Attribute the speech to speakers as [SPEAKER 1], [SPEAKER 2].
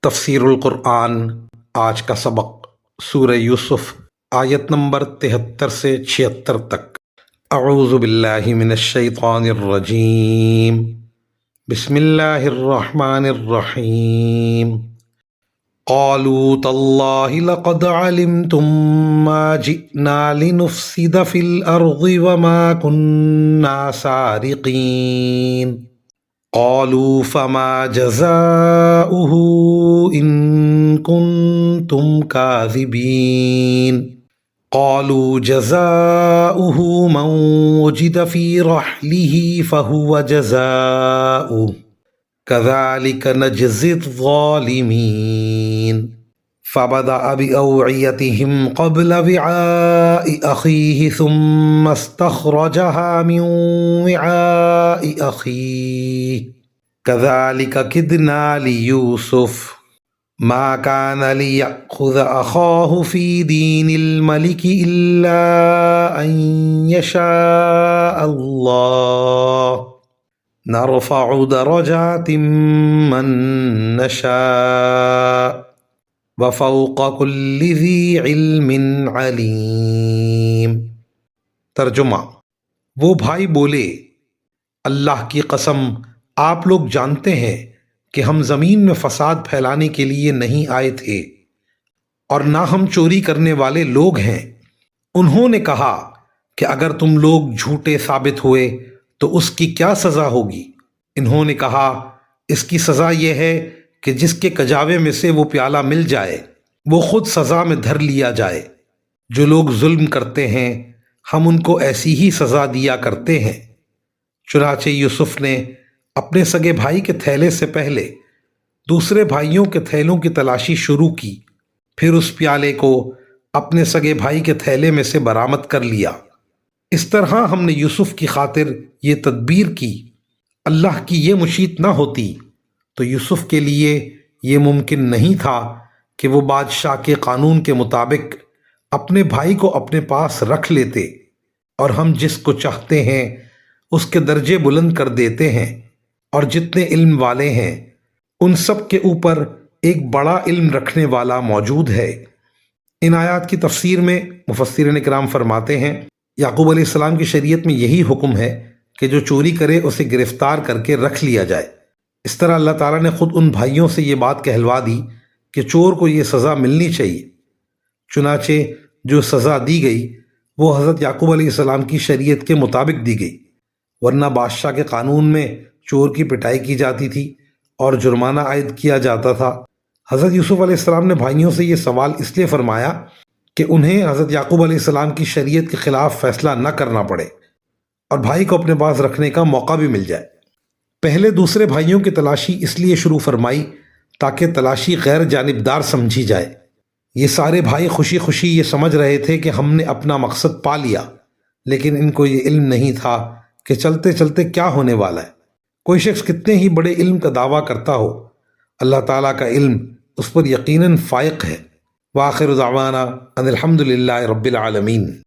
[SPEAKER 1] تفسیر القرآن آج کا سبق سورہ یوسف آیت نمبر 73 سے 76 تک۔ اعوذ باللہ من الشیطان الرجیم، بسم اللہ الرحمن الرحیم۔ قالوا تاللہ لقد علمتم ما جئنا لنفسد فی الارض وما كنا سارقین۔ قالوا فما جزاؤه إن كنتم كاذبين۔ قالوا جزاؤه من وجد في رحله فهو جزاؤه كذلك نجزي الظالمين۔ فبدأ بأوعيتهم قبل وعاء أخيه ثم استخرجها من وعاء أخيه كذلك كدنا ليوسف ما كان ليأخذ أخاه في دين الملك إلا أن يشاء الله نرفع درجات من نشاء وفوق كل ذي علم علیم۔ ترجمہ: وہ بھائی بولے، اللہ کی قسم آپ لوگ جانتے ہیں کہ ہم زمین میں فساد پھیلانے کے لیے نہیں آئے تھے اور نہ ہم چوری کرنے والے لوگ ہیں۔ انہوں نے کہا کہ اگر تم لوگ جھوٹے ثابت ہوئے تو اس کی کیا سزا ہوگی؟ انہوں نے کہا اس کی سزا یہ ہے کہ جس کے کجاوے میں سے وہ پیالہ مل جائے وہ خود سزا میں دھر لیا جائے۔ جو لوگ ظلم کرتے ہیں ہم ان کو ایسی ہی سزا دیا کرتے ہیں۔ چنانچہ یوسف نے اپنے سگے بھائی کے تھیلے سے پہلے دوسرے بھائیوں کے تھیلوں کی تلاشی شروع کی، پھر اس پیالے کو اپنے سگے بھائی کے تھیلے میں سے برآمد کر لیا۔ اس طرح ہم نے یوسف کی خاطر یہ تدبیر کی۔ اللہ کی یہ مشیت نہ ہوتی تو یوسف کے لیے یہ ممکن نہیں تھا کہ وہ بادشاہ کے قانون کے مطابق اپنے بھائی کو اپنے پاس رکھ لیتے، اور ہم جس کو چاہتے ہیں اس کے درجے بلند کر دیتے ہیں، اور جتنے علم والے ہیں ان سب کے اوپر ایک بڑا علم رکھنے والا موجود ہے۔ ان آیات کی تفسیر میں مفسرین کرام فرماتے ہیں یعقوب علیہ السلام کی شریعت میں یہی حکم ہے کہ جو چوری کرے اسے گرفتار کر کے رکھ لیا جائے۔ اس طرح اللہ تعالیٰ نے خود ان بھائیوں سے یہ بات کہلوا دی کہ چور کو یہ سزا ملنی چاہیے۔ چنانچہ جو سزا دی گئی وہ حضرت یعقوب علیہ السلام کی شریعت کے مطابق دی گئی، ورنہ بادشاہ کے قانون میں چور کی پٹائی کی جاتی تھی اور جرمانہ عائد کیا جاتا تھا۔ حضرت یوسف علیہ السلام نے بھائیوں سے یہ سوال اس لیے فرمایا کہ انہیں حضرت یعقوب علیہ السلام کی شریعت کے خلاف فیصلہ نہ کرنا پڑے اور بھائی کو اپنے پاس رکھنے کا موقع بھی مل جائے۔ پہلے دوسرے بھائیوں کی تلاشی اس لیے شروع فرمائی تاکہ تلاشی غیر جانبدار سمجھی جائے۔ یہ سارے بھائی خوشی خوشی یہ سمجھ رہے تھے کہ ہم نے اپنا مقصد پا لیا، لیکن ان کو یہ علم نہیں تھا کہ چلتے چلتے کیا ہونے والا ہے۔ کوئی شخص کتنے ہی بڑے علم کا دعویٰ کرتا ہو، اللہ تعالیٰ کا علم اس پر یقیناً فائق ہے۔ وآخر دعوانا ان الحمد للہ رب العالمین۔